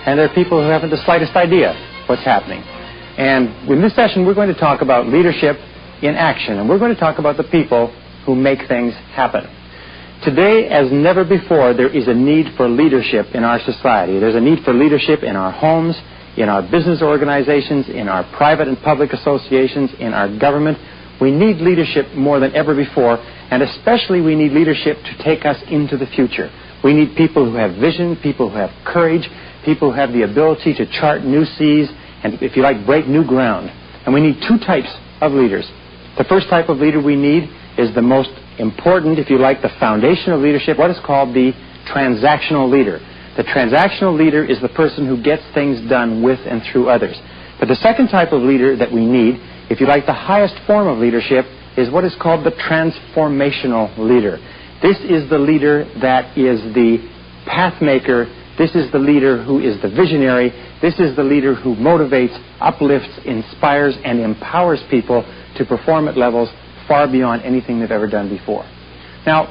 and there are people who haven't the slightest idea what's happening. And in this session, we're going to talk about leadership in action, and we're going to talk about the people who make things happen. Today, as never before, there is a need for leadership in our society. There's a need for leadership in our homes, in our business organizations, in our private and public associations, in our government. We need leadership more than ever before, and especially we need leadership to take us into the future. We need people who have vision, people who have courage, people who have the ability to chart new seas and, if you like, break new ground. And we need two types of leaders. The first type of leader we need is the most important, if you like, the foundation of leadership, what is called the transactional leader. The transactional leader is the person who gets things done with and through others. But the second type of leader that we need, if you like, the highest form of leadership, is what is called the transformational leader. This is the leader that is the path maker. This is the leader who is the visionary. This is the leader who motivates, uplifts, inspires, and empowers people to perform at levels far beyond anything they've ever done before. Now,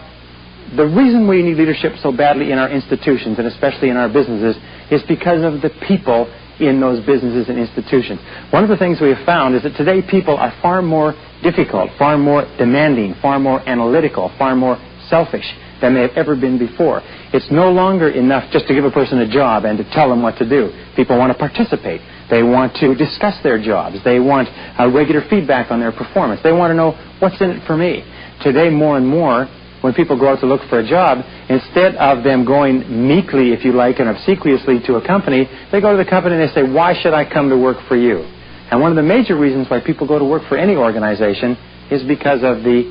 the reason we need leadership so badly in our institutions, and especially in our businesses, is because of the people in those businesses and institutions. One of the things we have found is that today people are far more difficult, far more demanding, far more analytical, far more selfish than they have ever been before. It's no longer enough just to give a person a job and to tell them what to do. People want to participate. They want to discuss their jobs. They want regular feedback on their performance. They want to know what's in it for me. Today, more and more, when people go out to look for a job, instead of them going meekly, if you like, and obsequiously to a company, they go to the company and they say, why should I come to work for you? And one of the major reasons why people go to work for any organization is because of the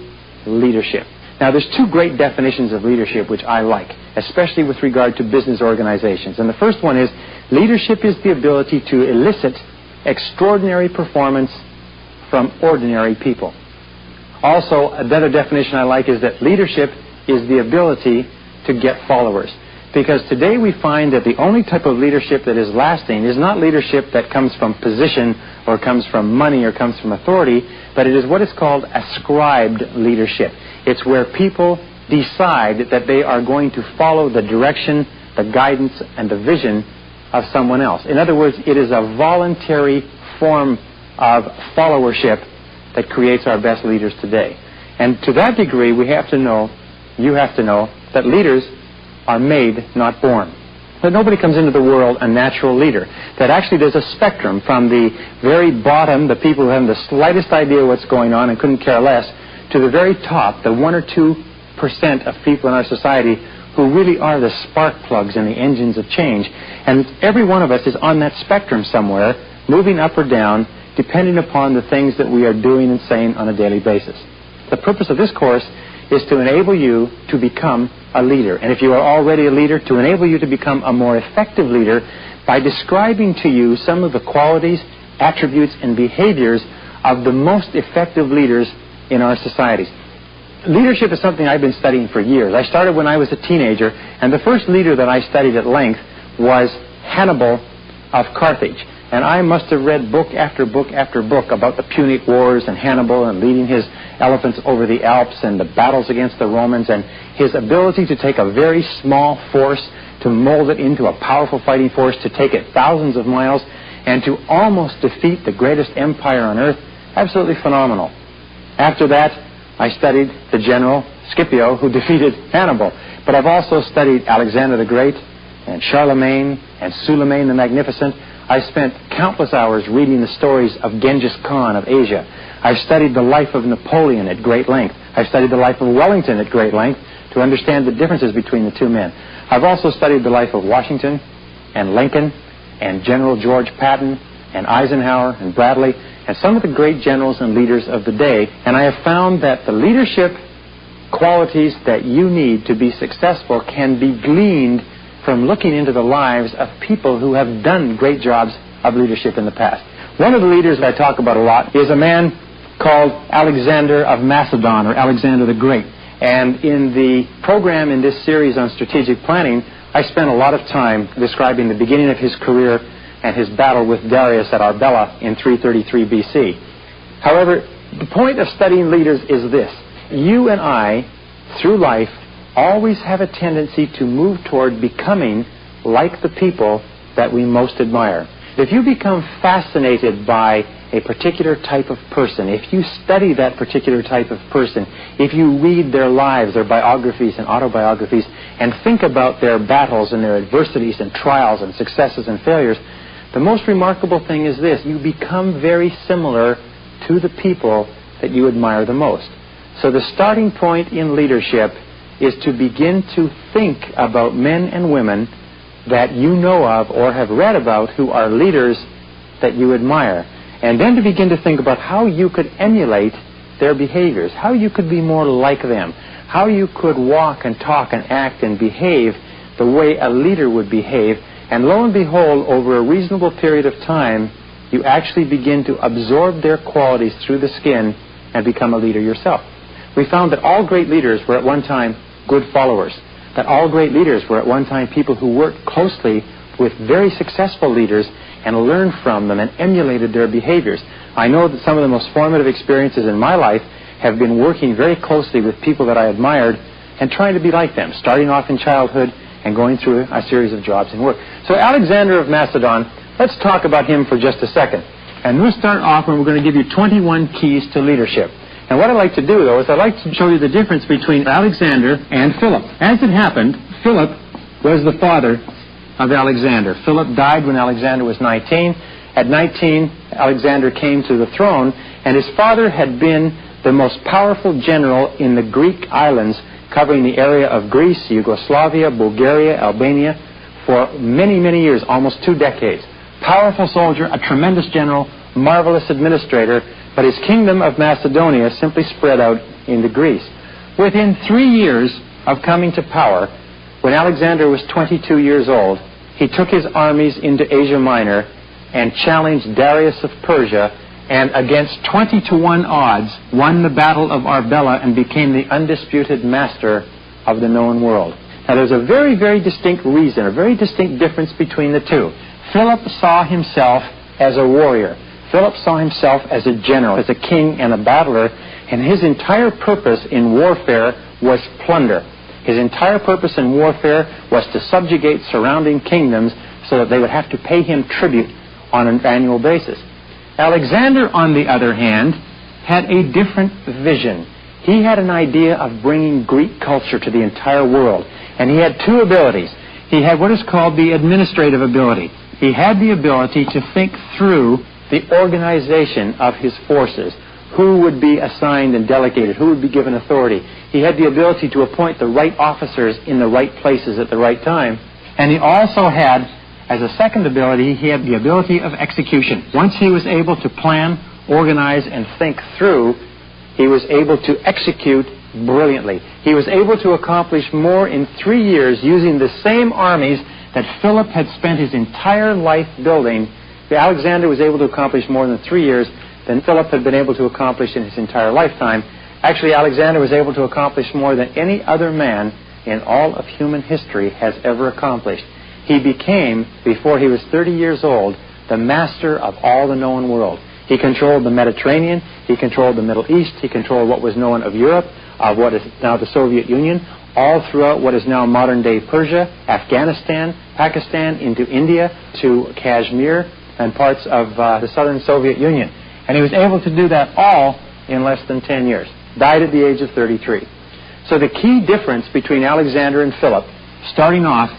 leadership. Now, there's two great definitions of leadership which I like, especially with regard to business organizations. And the first one is, leadership is the ability to elicit extraordinary performance from ordinary people. Also, another definition I like is that leadership is the ability to get followers. Because today we find that the only type of leadership that is lasting is not leadership that comes from position or comes from money or comes from authority, but it is what is called ascribed leadership. It's where people decide that they are going to follow the direction, the guidance, and the vision of someone else. In other words, it is a voluntary form of followership that creates our best leaders today. And to that degree, we have to know, you have to know, that leaders are made, not born. That nobody comes into the world a natural leader. That actually there's a spectrum from the very bottom, the people who haven't the slightest idea what's going on and couldn't care less, to the very top, the 1 or 2% of people in our society who really are the spark plugs and the engines of change. And every one of us is on that spectrum somewhere, moving up or down, depending upon the things that we are doing and saying on a daily basis. The purpose of this course is to enable you to become a leader. And if you are already a leader, to enable you to become a more effective leader by describing to you some of the qualities, attributes, and behaviors of the most effective leaders in our societies. Leadership is something I've been studying for years. I started when I was a teenager, and the first leader that I studied at length was Hannibal of Carthage. And I must have read book after book after book about the Punic Wars and Hannibal and leading his elephants over the Alps and the battles against the Romans and his ability to take a very small force, to mold it into a powerful fighting force, to take it thousands of miles, and to almost defeat the greatest empire on earth. Absolutely phenomenal. After that, I studied the general Scipio who defeated Hannibal. But I've also studied Alexander the Great and Charlemagne and Suleiman the Magnificent. I spent countless hours reading the stories of Genghis Khan of Asia. I've studied the life of Napoleon at great length. I've studied the life of Wellington at great length to understand the differences between the two men. I've also studied the life of Washington and Lincoln and General George Patton and Eisenhower and Bradley and some of the great generals and leaders of the day. And I have found that the leadership qualities that you need to be successful can be gleaned from looking into the lives of people who have done great jobs of leadership in the past. One of the leaders that I talk about a lot is a man called Alexander of Macedon, or Alexander the Great. And in the program in this series on strategic planning, I spent a lot of time describing the beginning of his career and his battle with Darius at Arbela in 333 BC. However, the point of studying leaders is this. You and I, through life, always have a tendency to move toward becoming like the people that we most admire. If you become fascinated by a particular type of person, if you study that particular type of person, if you read their lives, their biographies and autobiographies, and think about their battles and their adversities and trials and successes and failures, the most remarkable thing is this: you become very similar to the people that you admire the most. So the starting point in leadership is to begin to think about men and women that you know of or have read about who are leaders that you admire. And then to begin to think about how you could emulate their behaviors, how you could be more like them, how you could walk and talk and act and behave the way a leader would behave. And lo and behold, over a reasonable period of time, you actually begin to absorb their qualities through the skin and become a leader yourself. We found that all great leaders were at one time good followers, that all great leaders were at one time people who worked closely with very successful leaders and learned from them and emulated their behaviors. I know that some of the most formative experiences in my life have been working very closely with people that I admired and trying to be like them, starting off in childhood and going through a series of jobs and work. So Alexander of Macedon, let's talk about him for just a second. And we'll start off and we're going to give you 21 keys to leadership. And what I'd like to do, though, is I'd like to show you the difference between Alexander and Philip. As it happened, Philip was the father of Alexander. Philip died when Alexander was 19. At 19, Alexander came to the throne, and his father had been the most powerful general in the Greek islands, covering the area of Greece, Yugoslavia, Bulgaria, Albania, for many, many years, almost 2 decades. Powerful soldier, a tremendous general, marvelous administrator, but his kingdom of Macedonia simply spread out into Greece. Within 3 years of coming to power, when Alexander was 22 years old, he took his armies into Asia Minor and challenged Darius of Persia, and against 20-to-1 odds, won the Battle of Arbela and became the undisputed master of the known world. Now there's a very, very distinct reason, a very distinct difference between the two. Philip saw himself as a warrior. Philip saw himself as a general, as a king and a battler, and his entire purpose in warfare was plunder. His entire purpose in warfare was to subjugate surrounding kingdoms so that they would have to pay him tribute on an annual basis. Alexander, on the other hand, had a different vision. He had an idea of bringing Greek culture to the entire world, and he had 2 abilities. He had what is called the administrative ability. He had the ability to think through the organization of his forces, who would be assigned and delegated, who would be given authority. He had the ability to appoint the right officers in the right places at the right time. And he also had, as a second ability, he had the ability of execution. Once he was able to plan, organize, and think through, he was able to execute brilliantly. He was able to accomplish more in 3 years using the same armies that Philip had spent his entire life building. Alexander was able to accomplish more in 3 years than Philip had been able to accomplish in his entire lifetime. Actually, Alexander was able to accomplish more than any other man in all of human history has ever accomplished. He became, before he was 30 years old, the master of all the known world. He controlled the Mediterranean, he controlled the Middle East, he controlled what was known of Europe, of what is now the Soviet Union, all throughout what is now modern-day Persia, Afghanistan, Pakistan, into India, to Kashmir, and parts of the southern Soviet Union. And he was able to do that all in less than 10 years. Died at the age of 33. So the key difference between Alexander and Philip, starting off,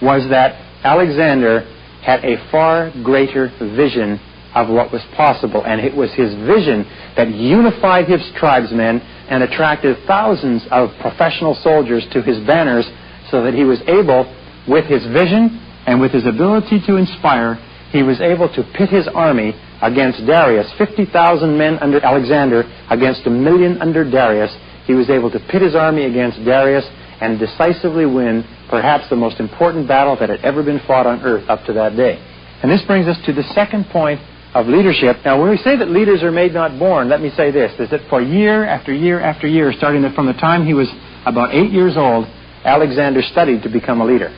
was that Alexander had a far greater vision of what was possible, and it was his vision that unified his tribesmen and attracted thousands of professional soldiers to his banners, so that he was able, with his vision and with his ability to inspire, he was able to pit his army against Darius. 50,000 men under Alexander against 1 million under Darius. He was able to pit his army against Darius and decisively win perhaps the most important battle that had ever been fought on earth up to that day. And this brings us to the second point of leadership. Now, when we say that leaders are made, not born, let me say this, is that for year after year after year, starting from the time he was about 8 years old, Alexander studied to become a leader.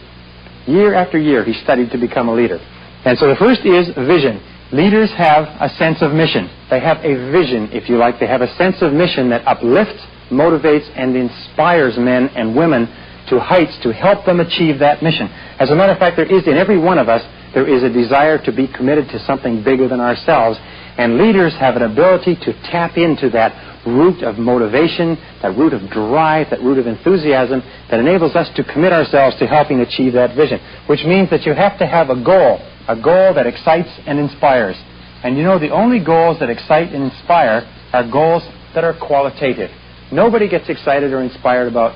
Year after year, he studied to become a leader. And so the first is vision. Leaders have a sense of mission. They have a vision, if you like. They have a sense of mission that uplifts, motivates, and inspires men and women to heights to help them achieve that mission. As a matter of fact, there is in every one of us, there is a desire to be committed to something bigger than ourselves, and leaders have an ability to tap into that root of motivation, that root of drive, that root of enthusiasm that enables us to commit ourselves to helping achieve that vision, which means that you have to have a goal that excites and inspires. And you know, the only goals that excite and inspire are goals that are qualitative. Nobody gets excited or inspired about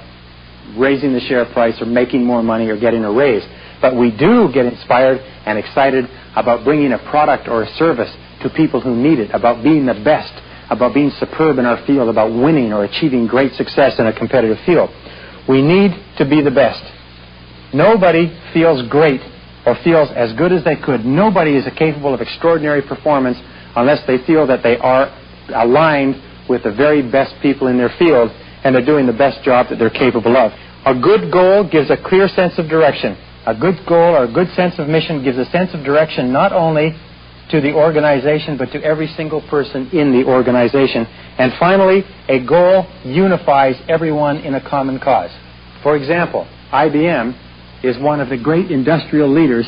raising the share price or making more money or getting a raise. But we do get inspired and excited about bringing a product or a service to people who need it, about being the best, about being superb in our field, about winning or achieving great success in a competitive field. We need to be the best. Nobody feels great or feels as good as they could. Nobody is capable of extraordinary performance unless they feel that they are aligned with the very best people in their field and they're doing the best job that they're capable of. A good goal gives a clear sense of direction. A good goal or a good sense of mission gives a sense of direction not only to the organization but to every single person in the organization. And finally, a goal unifies everyone in a common cause. For example, IBM is one of the great industrial leaders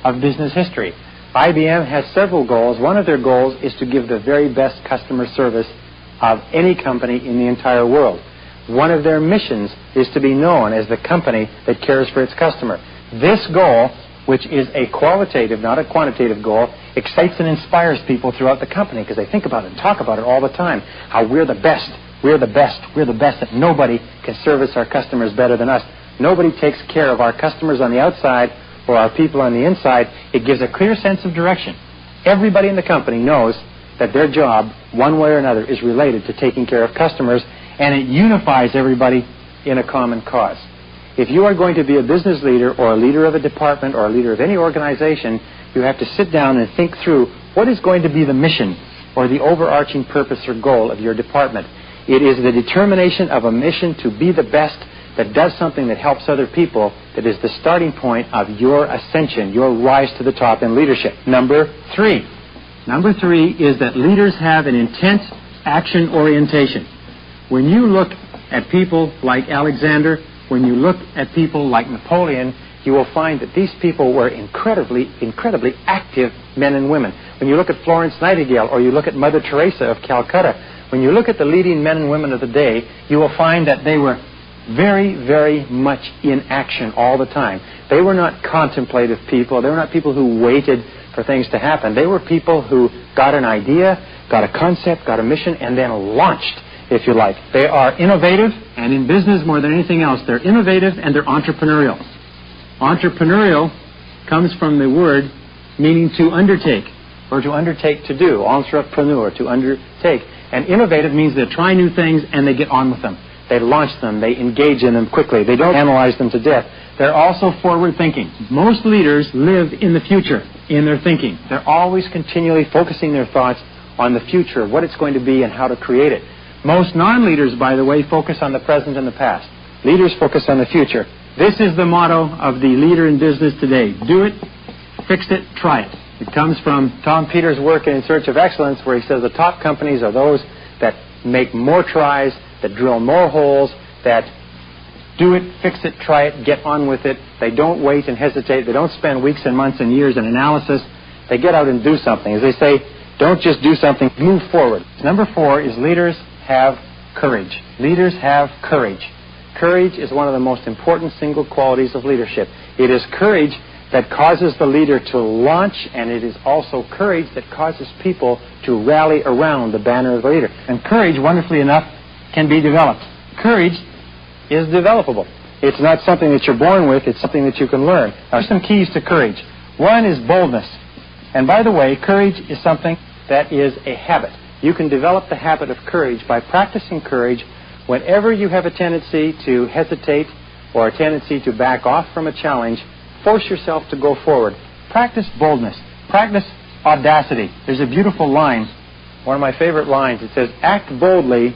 of business history. IBM has several goals. One of their goals is to give the very best customer service of any company in the entire world. One of their missions is to be known as the company that cares for its customer. This goal, which is a qualitative, not a quantitative goal, excites and inspires people throughout the company because they think about it and talk about it all the time, how we're the best, we're the best, we're the best, that nobody can service our customers better than us. Nobody takes care of our customers on the outside or our people on the inside. It gives a clear sense of direction. Everybody in the company knows that their job, one way or another, is related to taking care of customers, and it unifies everybody in a common cause. If you are going to be a business leader or a leader of a department or a leader of any organization, you have to sit down and think through what is going to be the mission or the overarching purpose or goal of your department. It is the determination of a mission to be the best that does something that helps other people that is the starting point of your ascension, your rise to the top in leadership. Number three is that leaders have an intense action orientation. When you look at people like Alexander, when you look at people like Napoleon, you will find that these people were incredibly active men and women. When you look at Florence Nightingale or you look at Mother Teresa of Calcutta, when you look at the leading men and women of the day, you will find that they were very, very much in action all the time. They were not contemplative people. They were not people who waited for things to happen. They were people who got an idea, got a concept, got a mission, and then launched, if you like. They are innovative, and in business more than anything else, they're innovative and they're entrepreneurial. Entrepreneurial comes from the word meaning to undertake, or to undertake to do. Entrepreneur, to undertake. And innovative means they try new things and they get on with them. They launch them. They engage in them quickly. They don't analyze them to death. They're also forward-thinking. Most leaders live in the future in their thinking. They're always continually focusing their thoughts on the future, what it's going to be and how to create it. Most non-leaders, by the way, focus on the present and the past. Leaders focus on the future. This is the motto of the leader in business today. Do it, fix it, try it. It comes from Tom Peters' work in Search of Excellence, where he says the top companies are those that make more tries, that drill more holes, that do it, fix it, try it, get on with it. They don't wait and hesitate. They don't spend weeks and months and years in analysis. They get out and do something. As they say, don't just do something, move forward. Number 4 is leaders have courage. Leaders have courage. Courage is one of the most important single qualities of leadership. It is courage that causes the leader to launch, and it is also courage that causes people to rally around the banner of the leader. And courage, wonderfully enough, can be developed. Courage is developable. It's not something that you're born with, it's something that you can learn. Now, some keys to courage. One is boldness. And by the way, courage is something that is a habit. You can develop the habit of courage by practicing courage whenever you have a tendency to hesitate or a tendency to back off from a challenge. Force yourself to go forward. Practice boldness. Practice audacity. There's a beautiful line, one of my favorite lines. It says, act boldly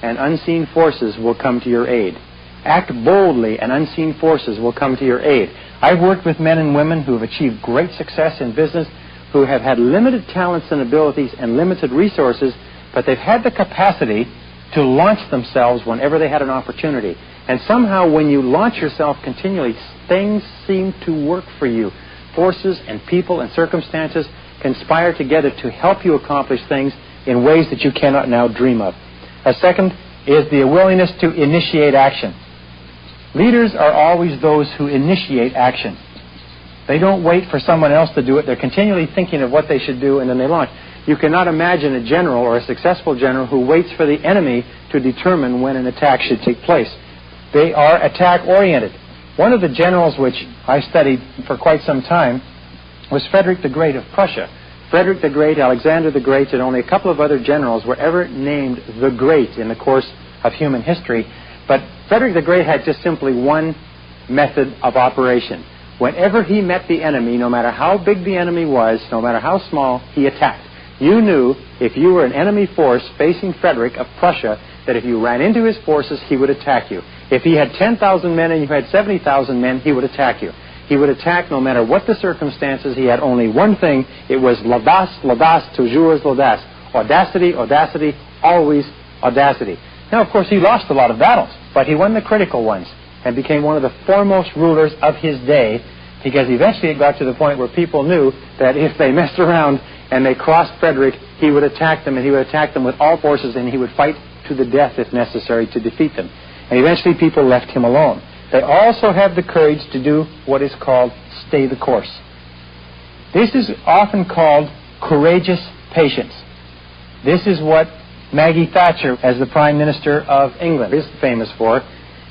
and unseen forces will come to your aid. Act boldly and unseen forces will come to your aid. I've worked with men and women who have achieved great success in business, who have had limited talents and abilities and limited resources, but they've had the capacity to launch themselves whenever they had an opportunity. And somehow when you launch yourself continually, things seem to work for you. Forces and people and circumstances conspire together to help you accomplish things in ways that you cannot now dream of. A second is the willingness to initiate action. Leaders are always those who initiate action. They don't wait for someone else to do it. They're continually thinking of what they should do, and then they launch. You cannot imagine a general or a successful general who waits for the enemy to determine when an attack should take place. They are attack-oriented. One of the generals which I studied for quite some time was Frederick the Great of Prussia. Frederick the Great, Alexander the Great, and only a couple of other generals were ever named the Great in the course of human history. But Frederick the Great had just simply one method of operation. Whenever he met the enemy, no matter how big the enemy was, no matter how small, he attacked. You knew if you were an enemy force facing Frederick of Prussia that if you ran into his forces, he would attack you. If he had 10,000 men and you had 70,000 men, he would attack you. He would attack no matter what the circumstances. He had only one thing. It was l'audace, l'audace, toujours l'audace. Audacity, audacity, always audacity. Now, of course, he lost a lot of battles, but he won the critical ones and became one of the foremost rulers of his day, because eventually it got to the point where people knew that if they messed around and they crossed Frederick, he would attack them, and he would attack them with all forces, and he would fight to the death if necessary to defeat them. And eventually people left him alone. They also have the courage to do what is called stay the course. This is often called courageous patience. This is what Maggie Thatcher, as the Prime Minister of England, is famous for.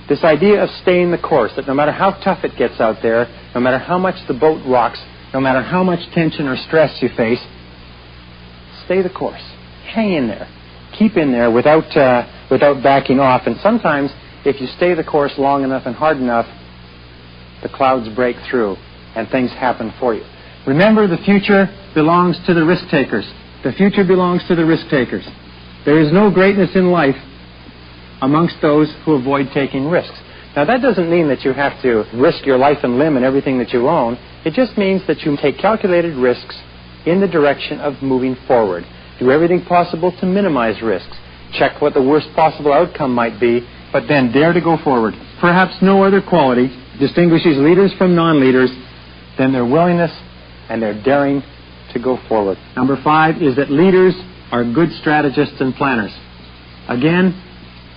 This idea of staying the course, that no matter how tough it gets out there, no matter how much the boat rocks, no matter how much tension or stress you face, stay the course. Hang in there. Keep in there without backing off. And sometimes, if you stay the course long enough and hard enough, the clouds break through and things happen for you. Remember, the future belongs to the risk takers. The future belongs to the risk takers. There is no greatness in life amongst those who avoid taking risks. Now, that doesn't mean that you have to risk your life and limb and everything that you own. It just means that you take calculated risks in the direction of moving forward. Do everything possible to minimize risks. Check what the worst possible outcome might be, but then dare to go forward. Perhaps no other quality distinguishes leaders from non-leaders than their willingness and their daring to go forward. Number 5 is that leaders are good strategists and planners. Again,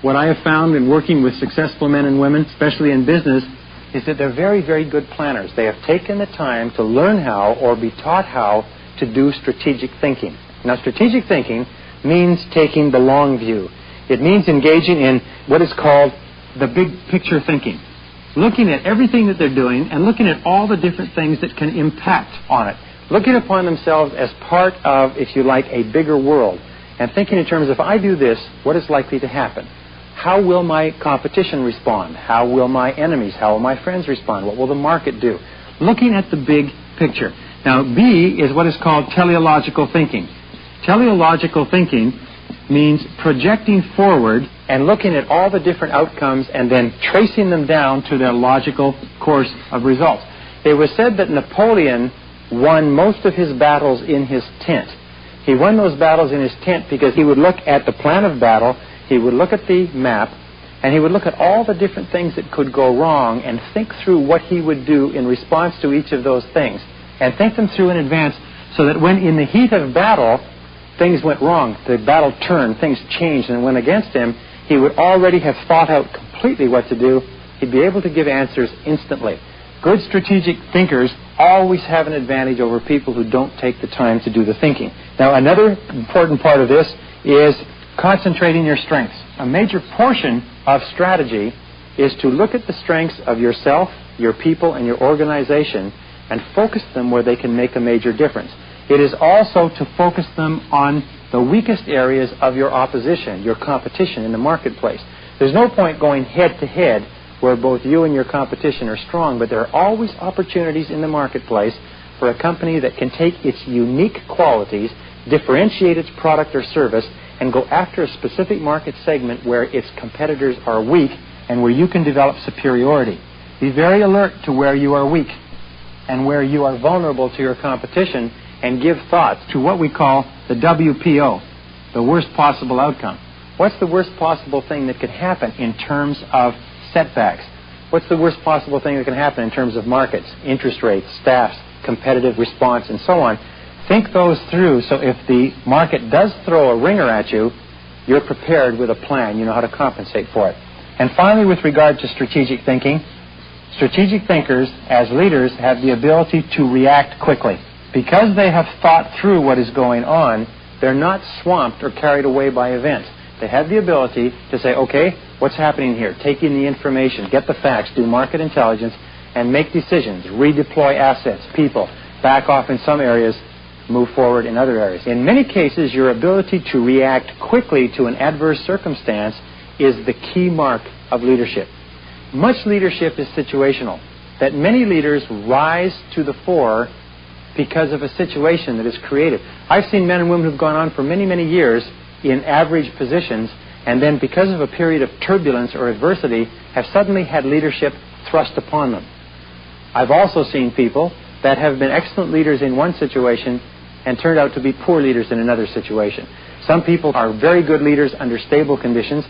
what I have found in working with successful men and women, especially in business, is that they're very, very good planners. They have taken the time to learn how or be taught how to do strategic thinking. Now, strategic thinking means taking the long view. It means engaging in what is called the big picture thinking. Looking at everything that they're doing and looking at all the different things that can impact on it. Looking upon themselves as part of, if you like, a bigger world. And thinking in terms of, if I do this, what is likely to happen? How will my competition respond? How will my enemies, how will my friends respond? What will the market do? Looking at the big picture. Now, B is what is called teleological thinking. Teleological thinking means projecting forward and looking at all the different outcomes and then tracing them down to their logical course of results. It was said that Napoleon won most of his battles in his tent. He won those battles in his tent because he would look at the plan of battle, he would look at the map, and he would look at all the different things that could go wrong and think through what he would do in response to each of those things, and think them through in advance so that when in the heat of battle things went wrong, the battle turned, things changed and went against him, he would already have thought out completely what to do. He'd be able to give answers instantly. Good strategic thinkers always have an advantage over people who don't take the time to do the thinking. Now, another important part of this is concentrating your strengths. A major portion of strategy is to look at the strengths of yourself, your people, and your organization and focus them where they can make a major difference. It is also to focus them on the weakest areas of your opposition, your competition in the marketplace. There's no point going head-to-head where both you and your competition are strong, but there are always opportunities in the marketplace for a company that can take its unique qualities, differentiate its product or service, and go after a specific market segment where its competitors are weak and where you can develop superiority. Be very alert to where you are weak and where you are vulnerable to your competition, and give thought to what we call the WPO, the worst possible outcome. What's the worst possible thing that could happen in terms of setbacks. What's the worst possible thing that can happen in terms of markets, interest rates, staffs, competitive response, and so on? Think those through so if the market does throw a ringer at you, you're prepared with a plan. You know how to compensate for it. And finally, with regard to strategic thinking, strategic thinkers, as leaders, have the ability to react quickly. Because they have thought through what is going on, they're not swamped or carried away by events. They have the ability to say, okay, what's happening here? Take in the information, get the facts, do market intelligence, and make decisions, redeploy assets, people, back off in some areas, move forward in other areas. In many cases, your ability to react quickly to an adverse circumstance is the key mark of leadership. Much leadership is situational, that many leaders rise to the fore because of a situation that is created. I've seen men and women who've gone on for many, many years in average positions, and then because of a period of turbulence or adversity, have suddenly had leadership thrust upon them. I've also seen people that have been excellent leaders in one situation and turned out to be poor leaders in another situation. Some people are very good leaders under stable conditions.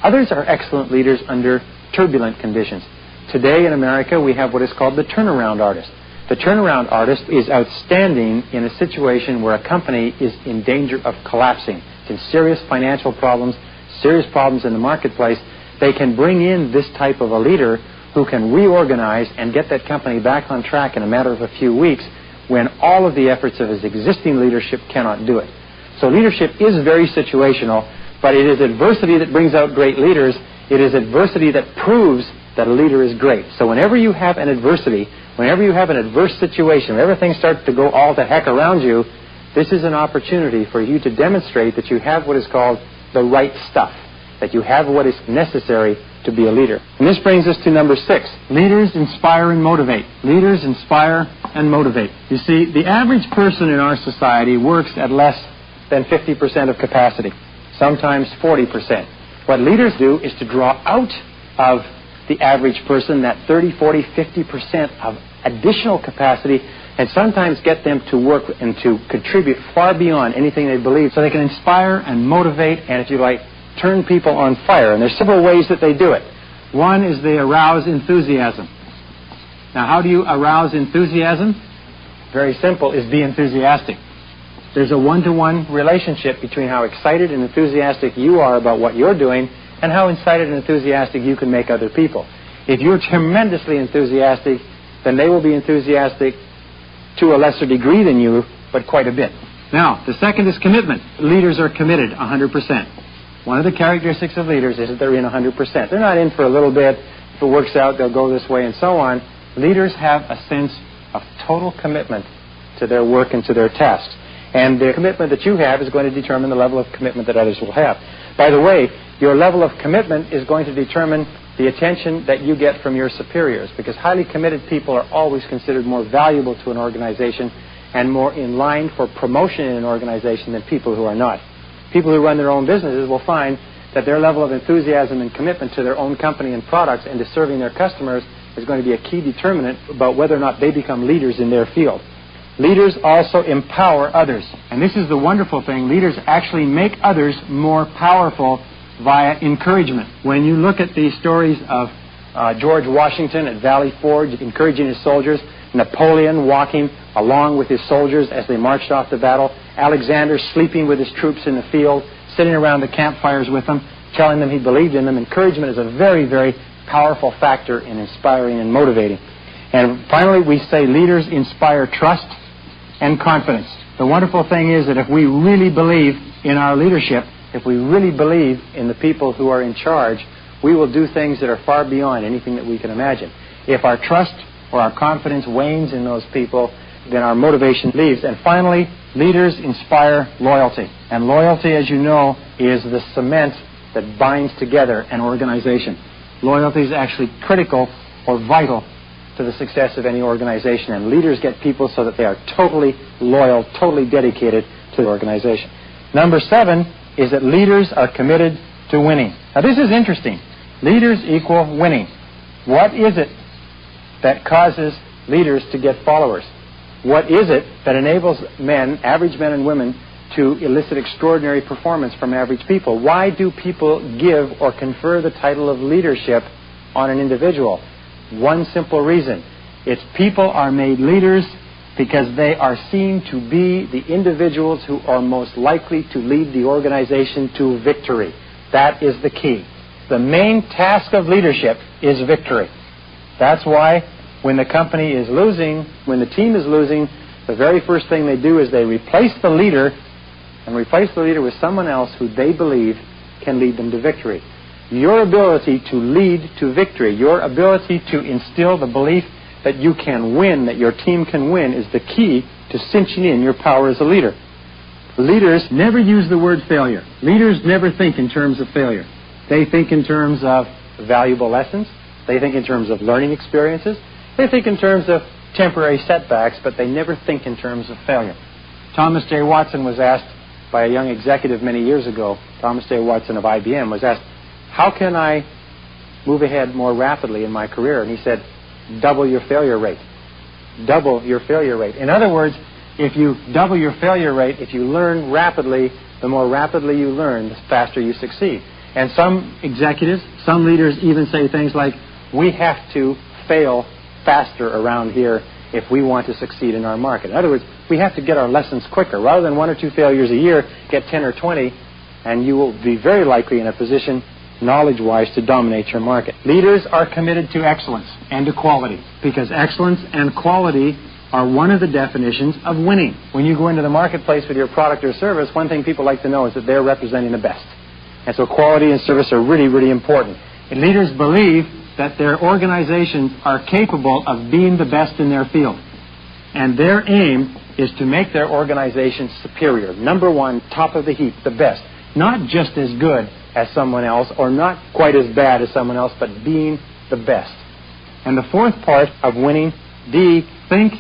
Others are excellent leaders under turbulent conditions. Today in America, we have what is called the turnaround artist. The turnaround artist is outstanding in a situation where a company is in danger of collapsing. It's in serious financial problems, serious problems in the marketplace. They can bring in this type of a leader who can reorganize and get that company back on track in a matter of a few weeks when all of the efforts of his existing leadership cannot do it. So leadership is very situational, but it is adversity that brings out great leaders. It is adversity that proves that a leader is great. So whenever you have an adversity, whenever you have an adverse situation, whenever things start to go all to heck around you, this is an opportunity for you to demonstrate that you have what is called the right stuff, that you have what is necessary to be a leader. And this brings us to number 6. Leaders inspire and motivate. Leaders inspire and motivate. You see, the average person in our society works at less than 50% of capacity, sometimes 40%. What leaders do is to draw out of the average person that 30, 40, 50% of additional capacity and sometimes get them to work and to contribute far beyond anything they believe so they can inspire and motivate and, if you like, turn people on fire. And there's several ways that they do it. One is they arouse enthusiasm. Now, how do you arouse enthusiasm? Very simple, is be enthusiastic. There's a one-to-one relationship between how excited and enthusiastic you are about what you're doing and how excited and enthusiastic you can make other people. If you're tremendously enthusiastic, then they will be enthusiastic to a lesser degree than you, but quite a bit. Now, the second is commitment. Leaders are committed 100%. One of the characteristics of leaders is that they're in 100%. They're not in for a little bit. If it works out, they'll go this way and so on. Leaders have a sense of total commitment to their work and to their tasks. And the commitment that you have is going to determine the level of commitment that others will have. By the way, your level of commitment is going to determine the attention that you get from your superiors, because highly committed people are always considered more valuable to an organization and more in line for promotion in an organization than people who are not. People who run their own businesses will find that their level of enthusiasm and commitment to their own company and products and to serving their customers is going to be a key determinant about whether or not they become leaders in their field. Leaders also empower others. And this is the wonderful thing. Leaders actually make others more powerful via encouragement. When you look at the stories of George Washington at Valley Forge encouraging his soldiers, Napoleon walking along with his soldiers as they marched off to battle, Alexander sleeping with his troops in the field, sitting around the campfires with them, telling them he believed in them. Encouragement is a very, very powerful factor in inspiring and motivating. And finally, we say leaders inspire trust and confidence. The wonderful thing is that if we really believe in our leadership, if we really believe in the people who are in charge, we will do things that are far beyond anything that we can imagine. If our trust or our confidence wanes in those people, then our motivation leaves. And finally, leaders inspire loyalty. And loyalty, as you know, is the cement that binds together an organization. Loyalty is actually critical or vital to the success of any organization. And leaders get people so that they are totally loyal, totally dedicated to the organization. Number 7 is that leaders are committed to winning. Now, this is interesting. Leaders equal winning. What is it that causes leaders to get followers? What is it that enables men, average men and women, to elicit extraordinary performance from average people? Why do people give or confer the title of leadership on an individual. One simple reason. It's people are made leaders because they are seen to be the individuals who are most likely to lead the organization to victory. That is the key. The main task of leadership is victory. That's why when the company is losing, when the team is losing, the very first thing they do is they replace the leader with someone else who they believe can lead them to victory. Your ability to lead to victory, your ability to instill the belief that you can win, that your team can win, is the key to cinching in your power as a leader. Leaders never use the word failure. Leaders never think in terms of failure. They think in terms of valuable lessons. They think in terms of learning experiences. They think in terms of temporary setbacks, but they never think in terms of failure. Thomas J. Watson was asked by a young executive many years ago, Thomas J. Watson of IBM, was asked, how can I move ahead more rapidly in my career? And he said, double your failure rate. Double your failure rate. In other words, if you double your failure rate, if you learn rapidly, the more rapidly you learn, the faster you succeed. And some executives, some leaders even say things like, we have to fail faster around here if we want to succeed in our market. In other words, we have to get our lessons quicker. Rather than 1 or 2 failures a year, get 10 or 20, and you will be very likely in a position, knowledge-wise, to dominate your market. Leaders are committed to excellence and to quality, because excellence and quality are one of the definitions of winning. When you go into the marketplace with your product or service, one thing people like to know is that they're representing the best. And so quality and service are really, really important. And leaders believe that their organizations are capable of being the best in their field. And their aim is to make their organization superior. Number one, top of the heap, the best. Not just as good as someone else or not quite as bad as someone else, but being the best. And the fourth part of winning, D, think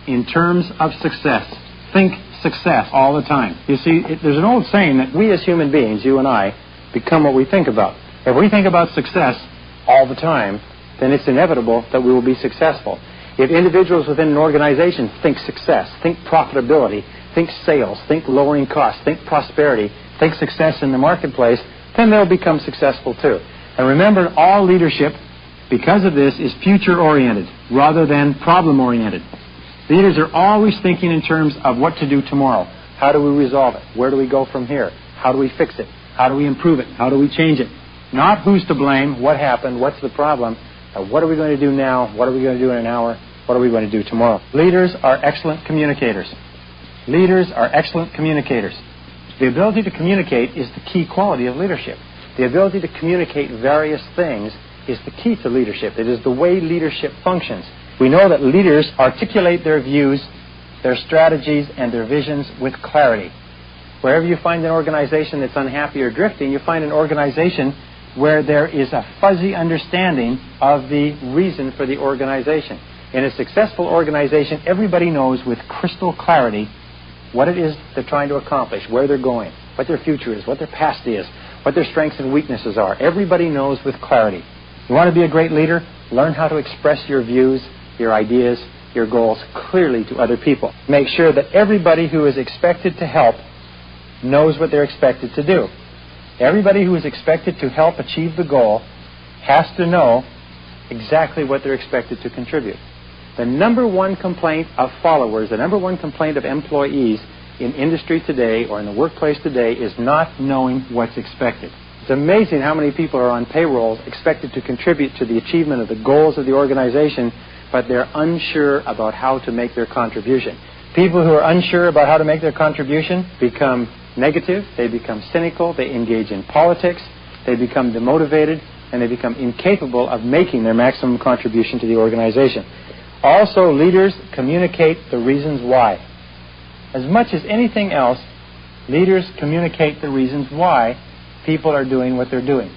in terms of success. Think success all the time. You see, there's an old saying that we as human beings, you and I, become what we think about. If we think about success all the time, then it's inevitable that we will be successful. If individuals within an organization think success, think profitability, think sales, think lowering costs, think prosperity, think success in the marketplace, then they'll become successful too. And remember, all leadership, because of this, is future-oriented rather than problem-oriented. Leaders are always thinking in terms of what to do tomorrow. How do we resolve it? Where do we go from here? How do we fix it? How do we improve it? How do we change it? Not who's to blame, what happened, what's the problem, what are we going to do now, what are we going to do in an hour, what are we going to do tomorrow. Leaders are excellent communicators. Leaders are excellent communicators. The ability to communicate is the key quality of leadership. The ability to communicate various things is the key to leadership. It is the way leadership functions. We know that leaders articulate their views, their strategies, and their visions with clarity. Wherever you find an organization that's unhappy or drifting, you find an organization where there is a fuzzy understanding of the reason for the organization. In a successful organization, everybody knows with crystal clarity what it is they're trying to accomplish, where they're going, what their future is, what their past is, what their strengths and weaknesses are. Everybody knows with clarity. You want to be a great leader? Learn how to express your views, your ideas, your goals clearly to other people. Make sure that everybody who is expected to help knows what they're expected to do. Everybody who is expected to help achieve the goal has to know exactly what they're expected to contribute. The number one complaint of followers, the number one complaint of employees in industry today or in the workplace today is not knowing what's expected. It's amazing how many people are on payrolls expected to contribute to the achievement of the goals of the organization, but they're unsure about how to make their contribution. People who are unsure about how to make their contribution become negative, they become cynical, they engage in politics, they become demotivated, and they become incapable of making their maximum contribution to the organization. Also, leaders communicate the reasons why. As much as anything else, leaders communicate the reasons why people are doing what they're doing.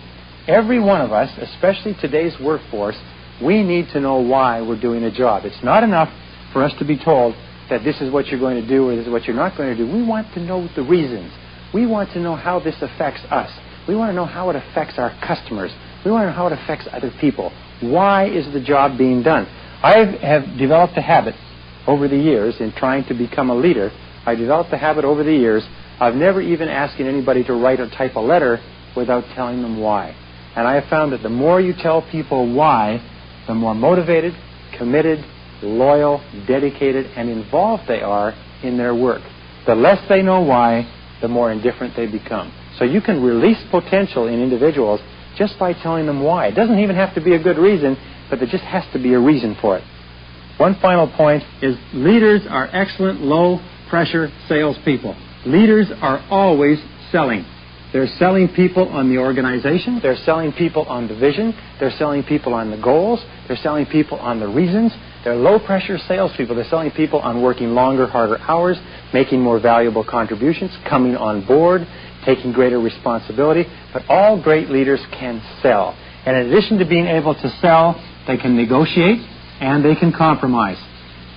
Every one of us, especially today's workforce, we need to know why we're doing a job. It's not enough for us to be told that this is what you're going to do or this is what you're not going to do. We want to know the reasons. We want to know how this affects us. We want to know how it affects our customers. We want to know how it affects other people. Why is the job being done? I have developed a habit over the years in trying to become a leader. I developed a habit over the years of never even asking anybody to write or type a letter without telling them why. And I have found that the more you tell people why, the more motivated, committed, loyal, dedicated, and involved they are in their work. The less they know why, the more indifferent they become. So you can release potential in individuals just by telling them why. It doesn't even have to be a good reason, but there just has to be a reason for it. One final point is leaders are excellent low-pressure salespeople. Leaders are always selling. They're selling people on the organization. They're selling people on the vision. They're selling people on the goals. They're selling people on the reasons. They're low-pressure salespeople. They're selling people on working longer, harder hours, making more valuable contributions, coming on board, taking greater responsibility. But all great leaders can sell. And in addition to being able to sell, they can negotiate and they can compromise.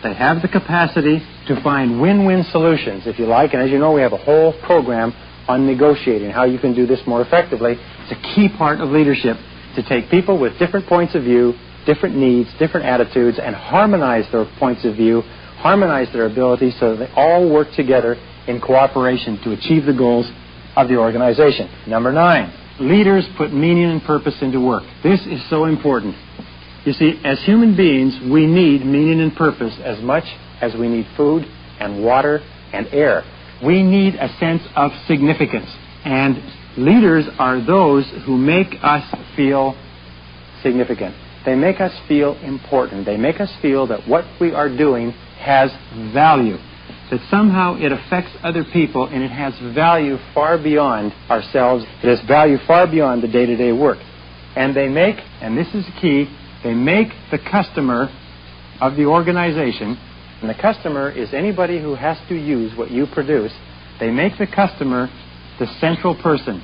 They have the capacity to find win-win solutions, if you like. And as you know, we have a whole program on negotiating, how you can do this more effectively. It's a key part of leadership, to take people with different points of view, different needs, different attitudes, and harmonize their points of view, harmonize their abilities so that they all work together in cooperation to achieve the goals of the organization. Number 9, leaders put meaning and purpose into work. This is so important. You see, as human beings, we need meaning and purpose as much as we need food and water and air. We need a sense of significance. And leaders are those who make us feel significant. They make us feel important. They make us feel that what we are doing has value, that somehow it affects other people and it has value far beyond ourselves. It has value far beyond the day-to-day work. And they make, and this is key, they make the customer of the organization, and the customer is anybody who has to use what you produce, they make the customer the central person.